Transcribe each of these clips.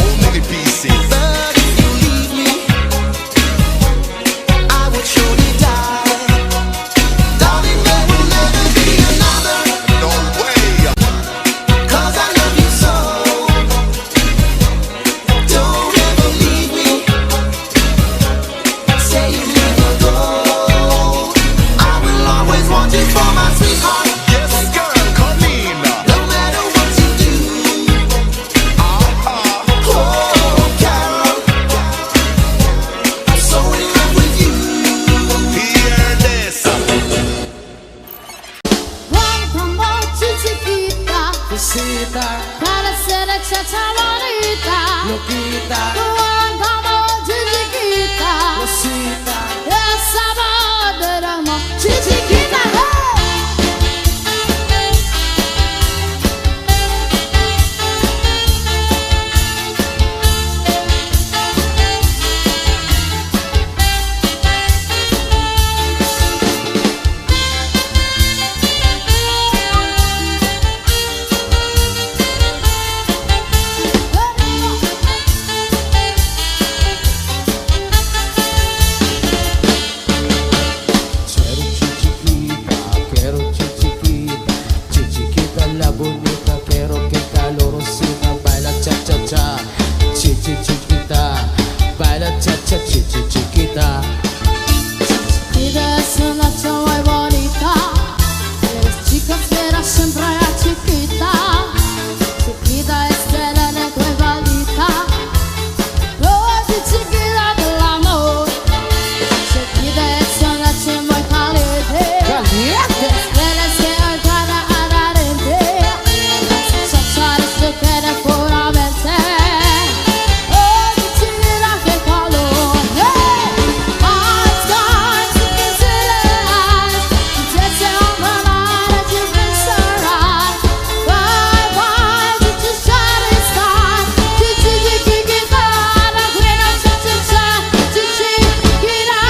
only the pieces. But if you leave me, I would surely die. Darling, there will never be another. No way. 'Cause I love you so. Don't ever leave me. Say you'll never go. I will always want you for my sweetheart. Yes, girl, come in. No matter what you do. Oh, Carol, I'm so in love with you. Hear this. Quanta voce chiquita, Cosita, para ser chacha bonita. loquita, Quanta voce chiquita, cosita. esa voz del amor chiquita. Quiero chiquita, chiquita la bonita, quiero que calorosita, baila cha cha cha, chiquita, baila cha cha chiquita. Chiquita es una chava muy bonita, eres chica pero siempre es chiquita. Chiquita es de la negra y maldita, lo es chiquita del amor. Chiquita es una chava muy caliente, Caliente. eres que alcanza a dar en ti. Chachar es lo que eres puramente. Oh, chiquita, qué calor. Eyes gone, you can see the eyes. You just say all the night that you've been so right. Bye, you just try to start. Chiquita, la queen of cha-cha-cha. Chiquita,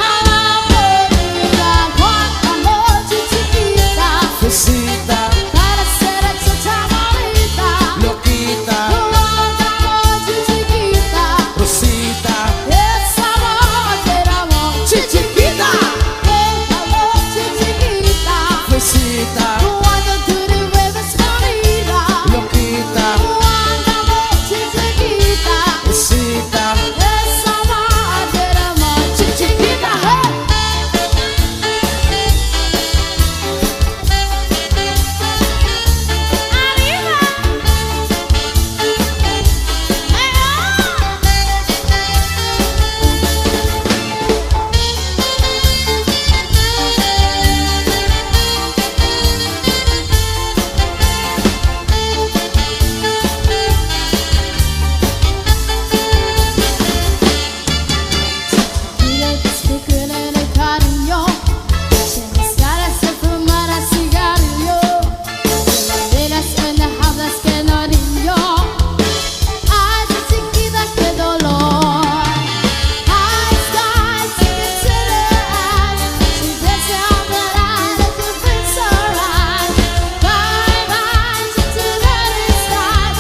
a la bonita. Cuánta noche chiquita, Cosita, para ser chacha bonita. loquita, Cuánta noche chiquita, cosita. esa voz del amor chiquita. Cuánta noche chiquita, Cosita, cuando tú te vuelves bonita. loquita, Cuánta noche chiquita, cosita. esa voz del amor chiquita. Arriba. Mira que estoy con el cariño, se mis caras se fuman a cigarrillo, banderas en las hablas que no niño. Ay, chiquita, qué dolor. Eyes gone, you can see the eyes. She just all the night that you've been so right. Bye, you do that inside.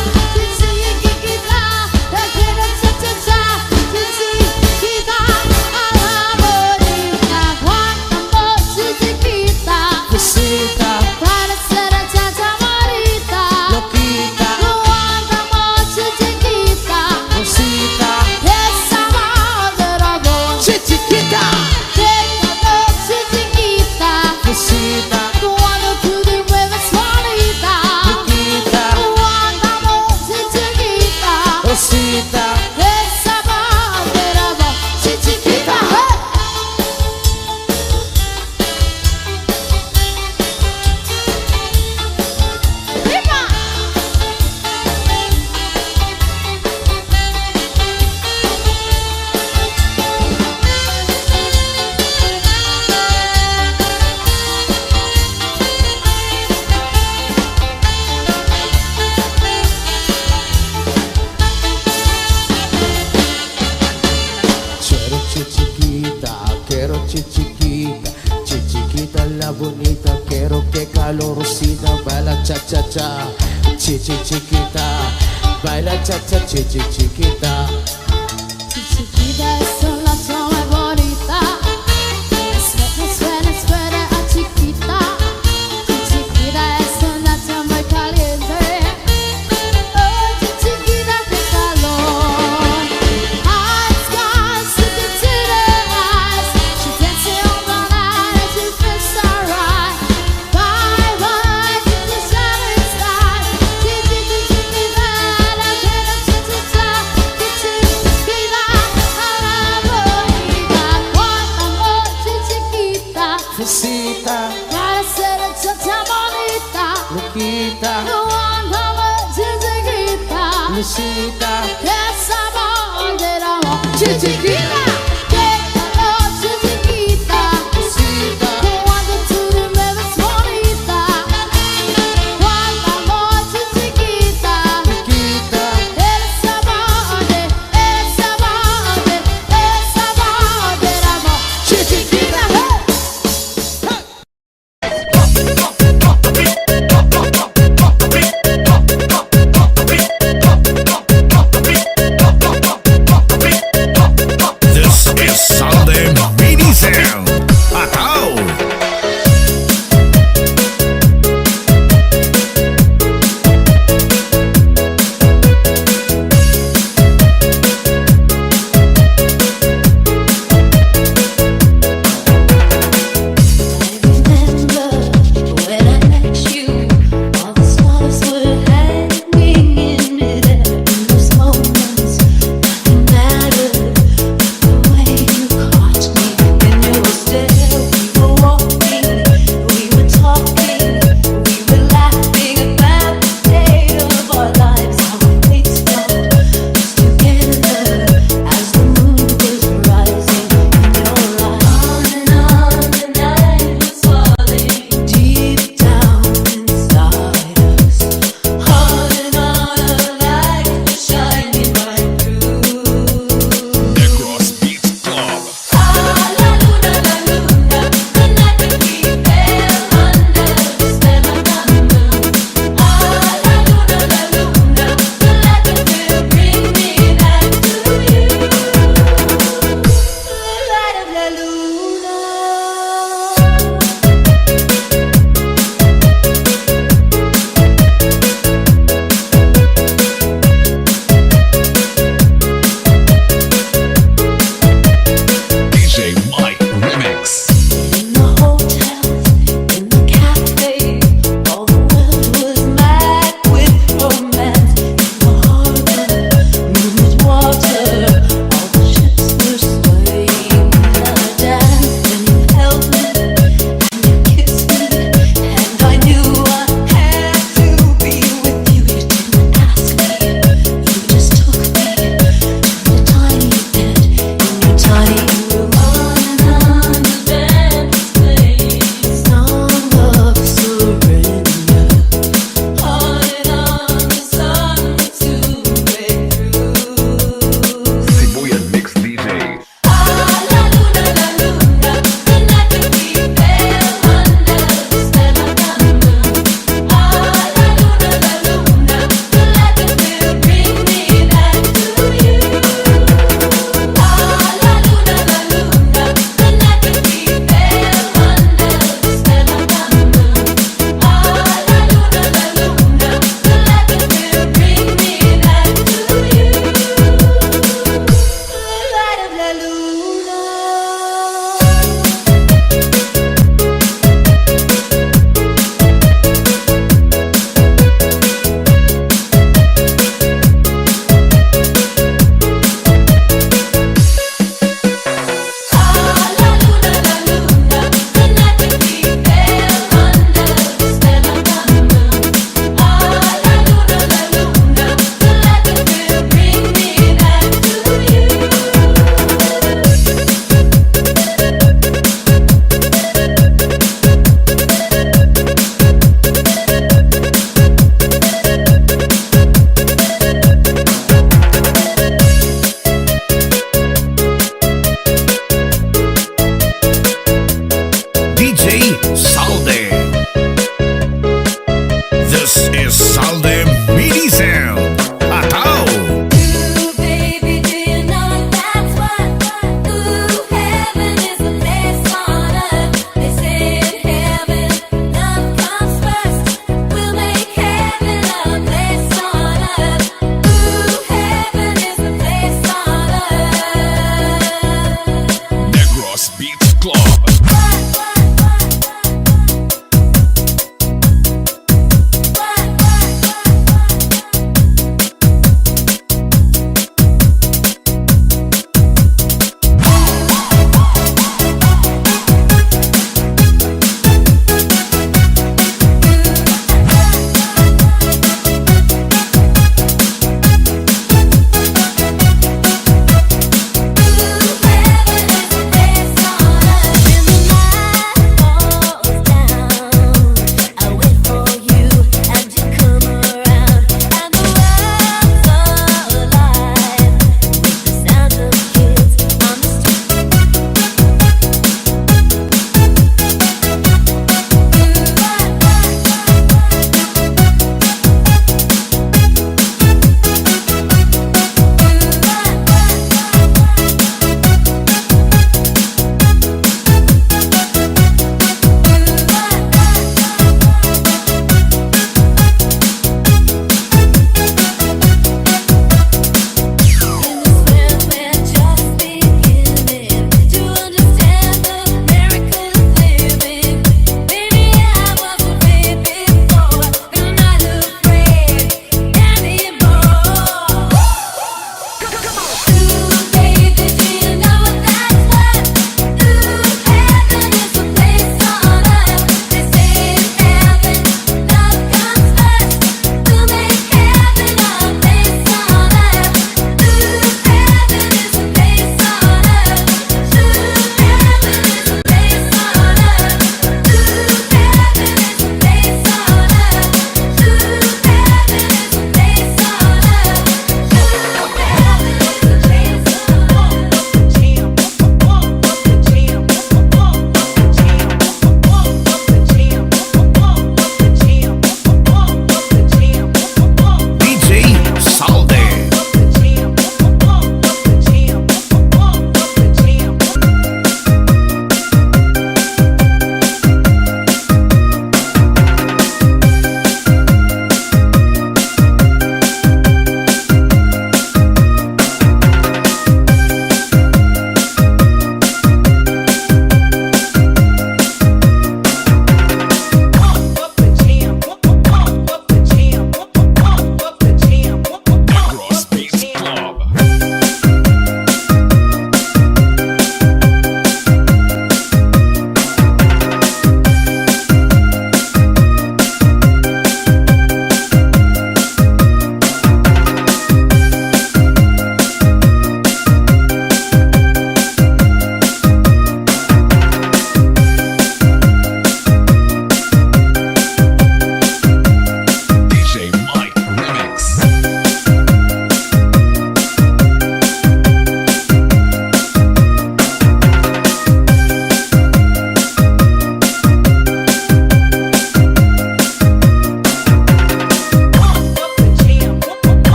Chiquita, la quiero cha-cha-cha. Chiquita, a la bonita. Cuánta voce chiquita, Cosita, para ser chacha bonita. loquita, Cuánta voce chiquita, cosita. esa voz del amor Chiquita, Esta noche chiquita, cosita, cuando tú te mueves bonita. loquita, Cuánta voce chiquita, cosita. esa voz del amor chiquita. ¡Viva! Quiero chiquita, chiquita la bonita, quiero que calorosita, baila cha cha cha, chiquita, baila cha cha chiquita. Chiquita es una toma bonita. Me suena a chiquita. Chiquita es una toma caliente. Oh, chiquita, qué calor. Eyes gone, sticking to the eyes. She dancing all the night and she feels so right. Bye bye, chiquita, shining star. Chiquita, la quiero chiquita. Chiquita, a la bonita. Cuánto amor, chiquita. Fusita, Para ser tanta bonita. Luquita, Cuánto amor, chiquita. Lucita, Esa amor del amor, chiquita. Qué calor, chiquita. Lucita, Cuando tú me ves bonita. Cuánto amor, chiquita. Luquita, Esa amor del amor, chiquita.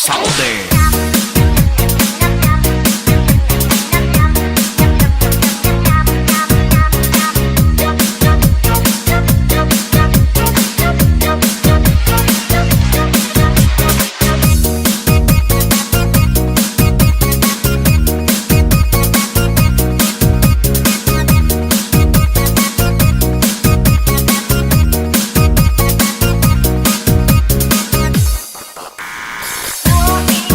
Saudi. Walking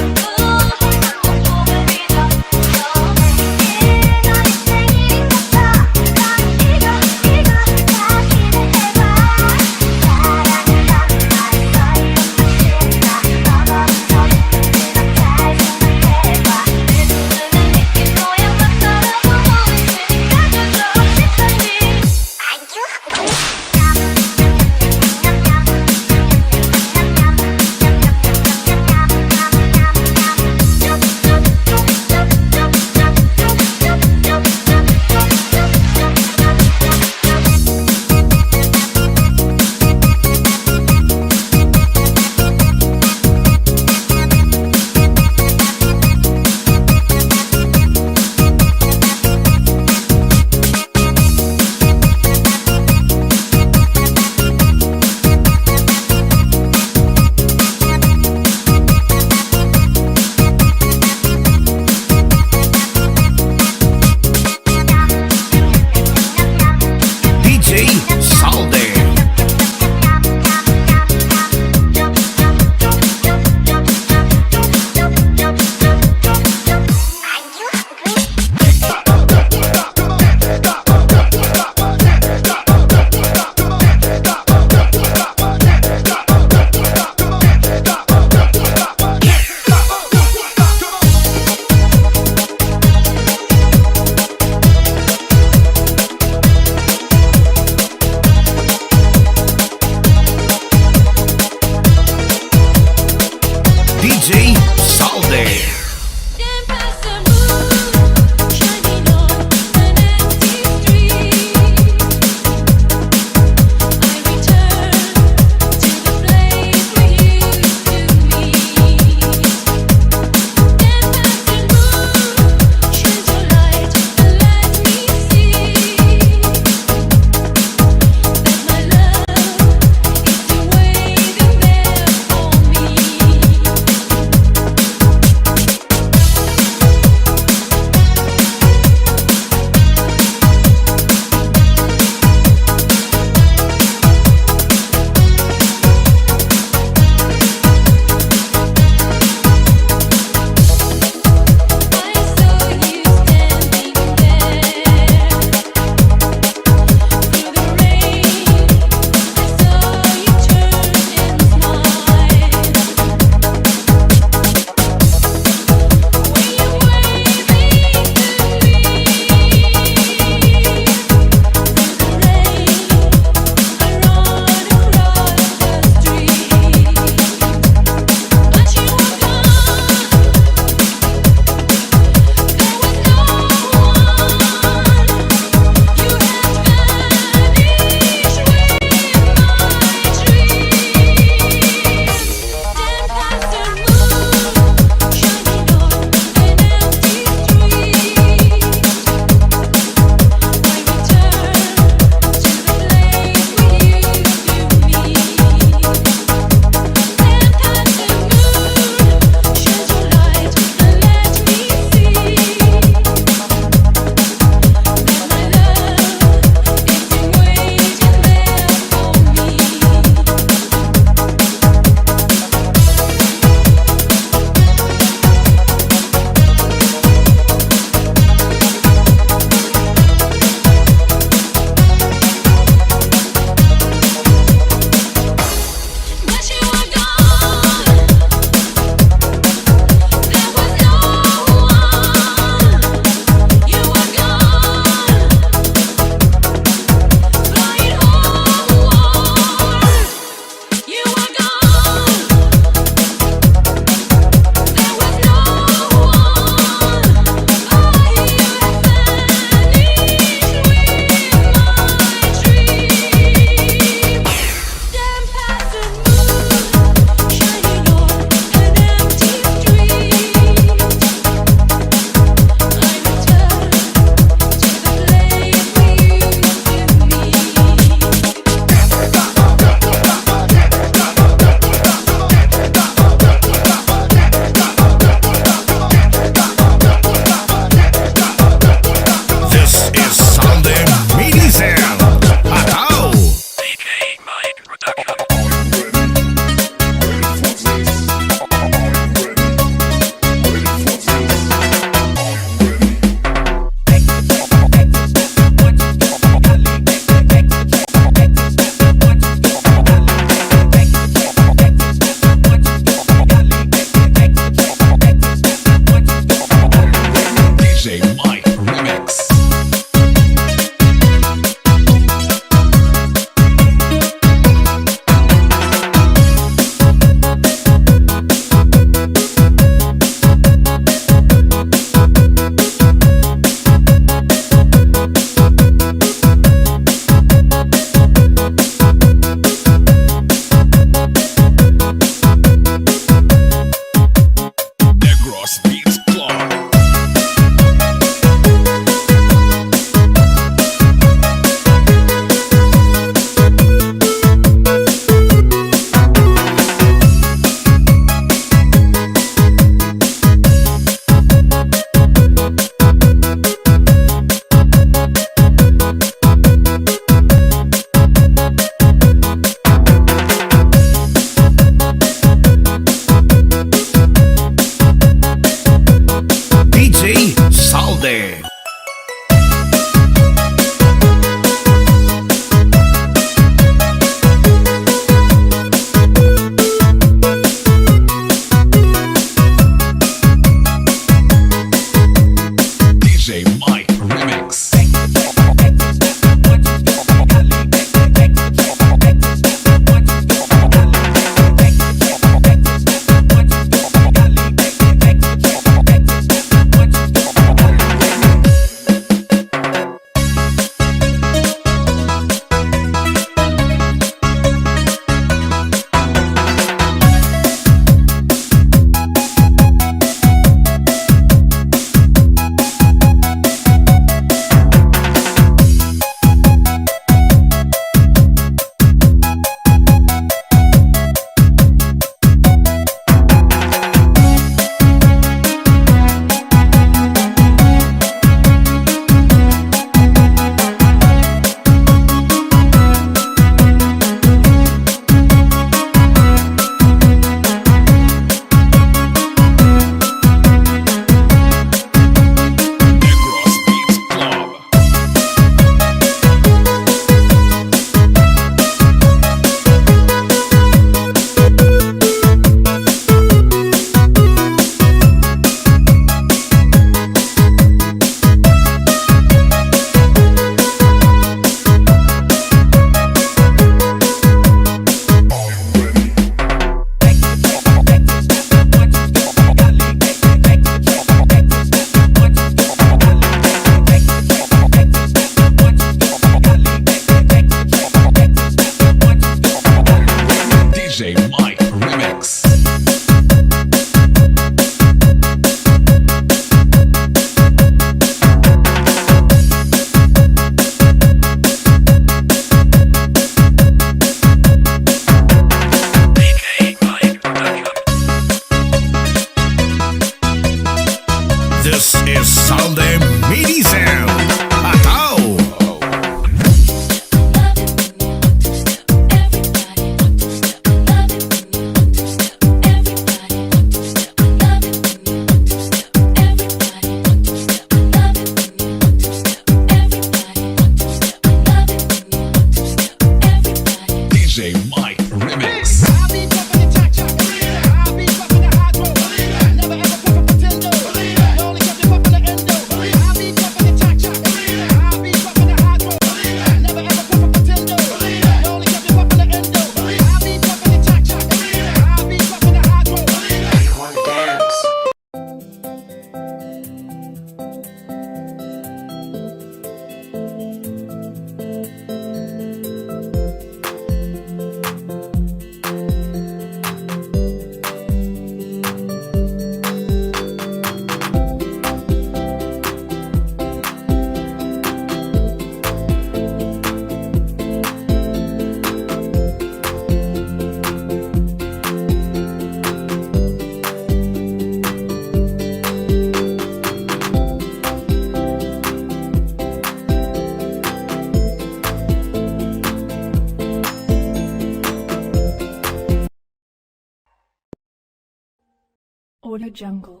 Audio Jungle.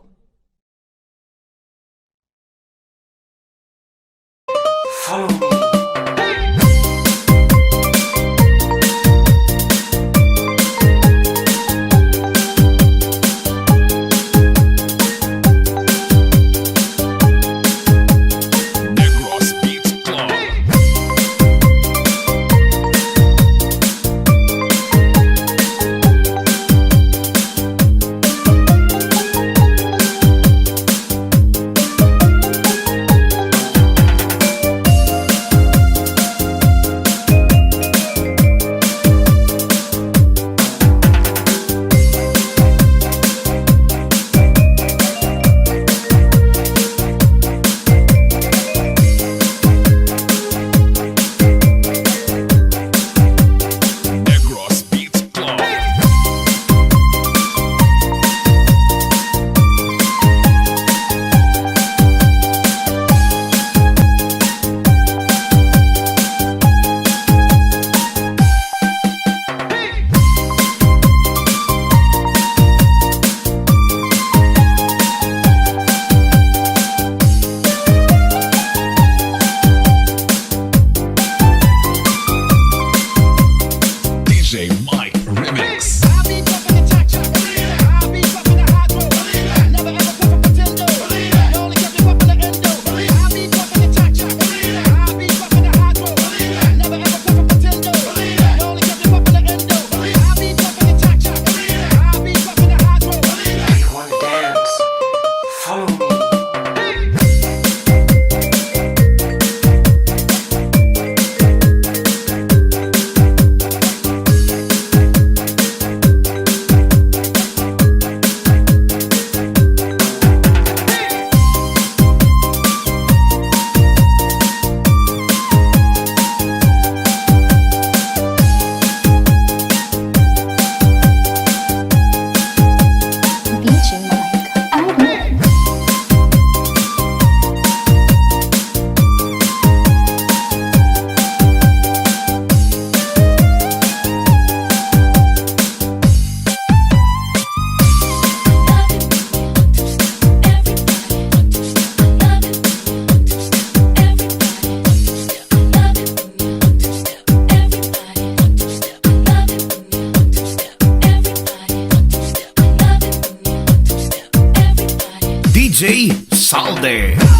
Follow me. Negros Beats Club. Negros Beats Club. DJ Mike Remix. You wanna dance? Follow me. DJ Mike, I win. DJ Salde.